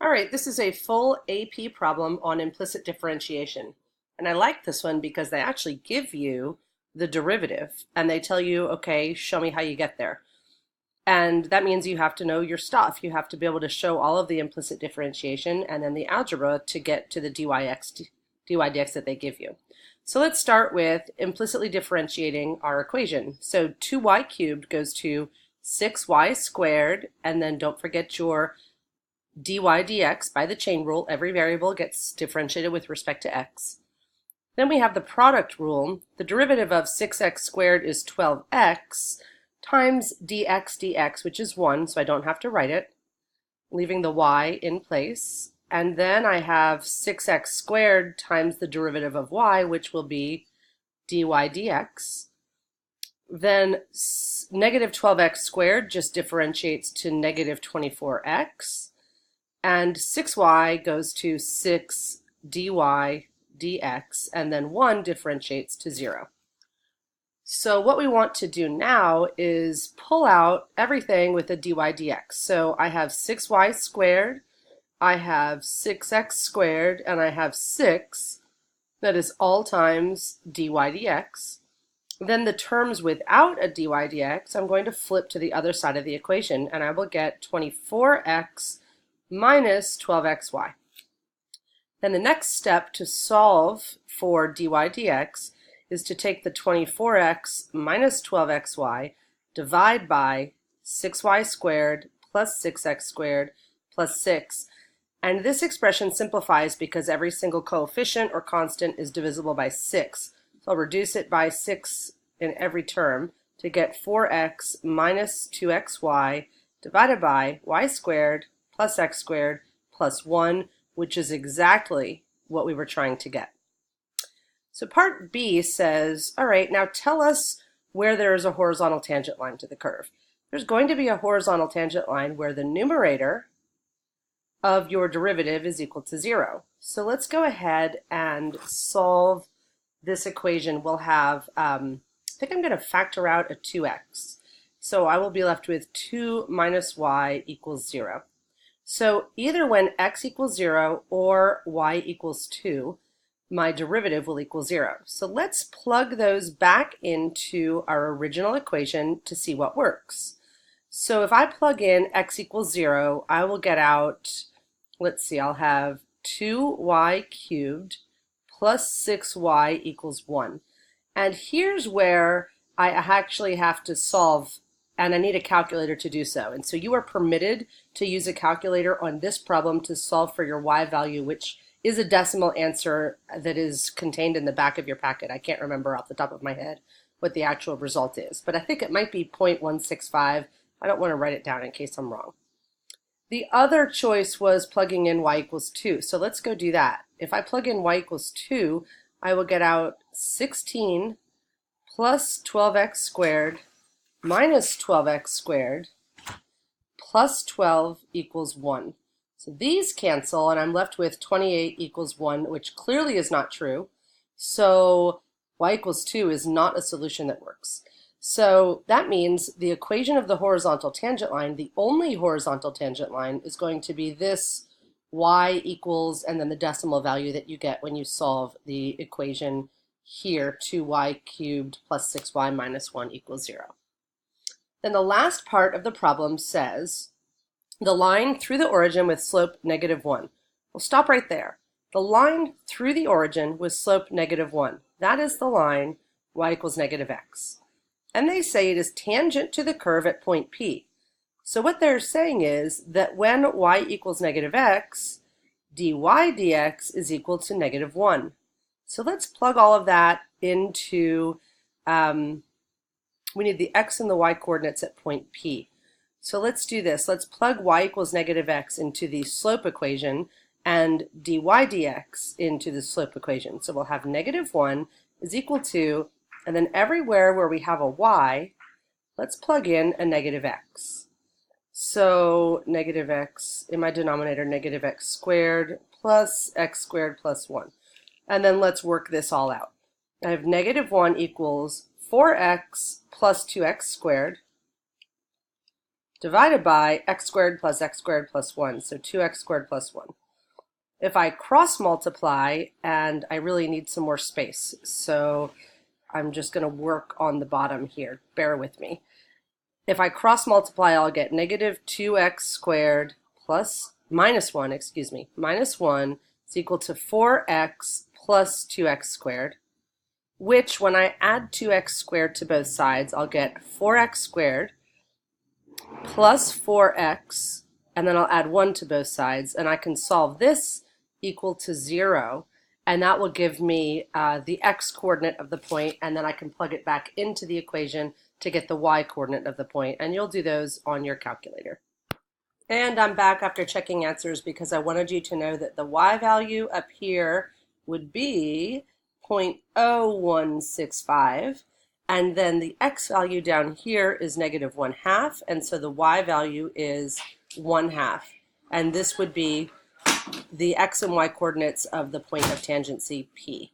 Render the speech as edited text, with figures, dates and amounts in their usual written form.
All right, this is a full AP problem on implicit differentiation. And I like this one because they actually give you the derivative and they tell you, okay, show me how you get there. And that means you have to know your stuff. You have to be able to show all of the implicit differentiation and then the algebra to get to the dy/dx that they give you. So let's start with implicitly differentiating our equation. So 2y cubed goes to 6y squared, and then don't forget your dy dx by the chain rule. Every variable gets differentiated with respect to x. Then we have the product rule. The derivative of 6x squared is 12x times dx dx, which is 1, so I don't have to write it, leaving the y in place. And then I have 6x squared times the derivative of y, which will be dy dx. Then negative 12x squared just differentiates to negative 24x. And 6y goes to 6 dy dx, and then 1 differentiates to 0. So what we want to do now is pull out everything with a dy dx. So I have 6y squared, I have 6x squared, and I have 6. That is all times dy dx. Then the terms without a dy dx, I'm going to flip to the other side of the equation, and I will get 24x minus 12xy. Then the next step to solve for dy dx is to take the 24x minus 12xy, divide by 6y squared plus 6x squared plus 6. And this expression simplifies because every single coefficient or constant is divisible by 6. So I'll reduce it by 6 in every term to get 4x minus 2xy divided by y squared plus x squared plus 1, which is exactly what we were trying to get. So part B says, all right, now tell us where there is a horizontal tangent line to the curve. There's going to be a horizontal tangent line where the numerator of your derivative is equal to 0. So let's go ahead and solve this equation. We'll have, I think I'm going to factor out a 2x. So I will be left with 2 minus y equals 0. So either when x equals 0 or y equals 2, my derivative will equal 0. So let's plug those back into our original equation to see what works. So if I plug in x equals 0, I will get out, let's see, I'll have 2y cubed plus 6y equals 1. And here's where I actually have to solve, and I need a calculator to do so. And so you are permitted to use a calculator on this problem to solve for your y value, which is a decimal answer that is contained in the back of your packet. I can't remember off the top of my head what the actual result is, but I think it might be 0.165. I don't want to write it down in case I'm wrong. The other choice was plugging in y equals 2. So let's go do that. If I plug in y equals 2, I will get out 16 plus 12x squared minus 12x squared plus 12 equals 1. So these cancel, and I'm left with 28 equals 1, which clearly is not true. So y equals 2 is not a solution that works. So that means the equation of the horizontal tangent line, the only horizontal tangent line, is going to be this y equals, and then the decimal value that you get when you solve the equation here, 2y cubed plus 6y minus 1 equals 0. Then the last part of the problem says the line through the origin with slope negative 1. We'll stop right there. The line through the origin with slope negative 1. That is the line y equals negative x. And they say it is tangent to the curve at point P. So what they're saying is that when y equals negative x, dy dx is equal to negative 1. So let's plug all of that into, we need the x and the y coordinates at point P. So let's do this. Let's plug y equals negative x into the slope equation and dy dx into the slope equation. So we'll have negative 1 is equal to, and then everywhere where we have a y, let's plug in a negative x. So negative x, in my denominator, negative x squared plus x squared plus 1. And then let's work this all out. I have negative 1 equals 4x plus 2x squared divided by x squared plus 1, so 2x squared plus 1. If I cross multiply, and I really need some more space, so I'm just going to work on the bottom here. Bear with me. If I cross multiply, I'll get negative 2x squared plus minus 1 is equal to 4x plus 2x squared, which when I add 2x squared to both sides, I'll get 4x squared plus 4x, and then I'll add 1 to both sides, and I can solve this equal to 0, and that will give me the x coordinate of the point, and then I can plug it back into the equation to get the y coordinate of the point, and you'll do those on your calculator. And I'm back after checking answers because I wanted you to know that the y value up here would be 0.0165, and then the x value down here is negative 1/2, and so the y value is 1/2, and this would be the x and y coordinates of the point of tangency P.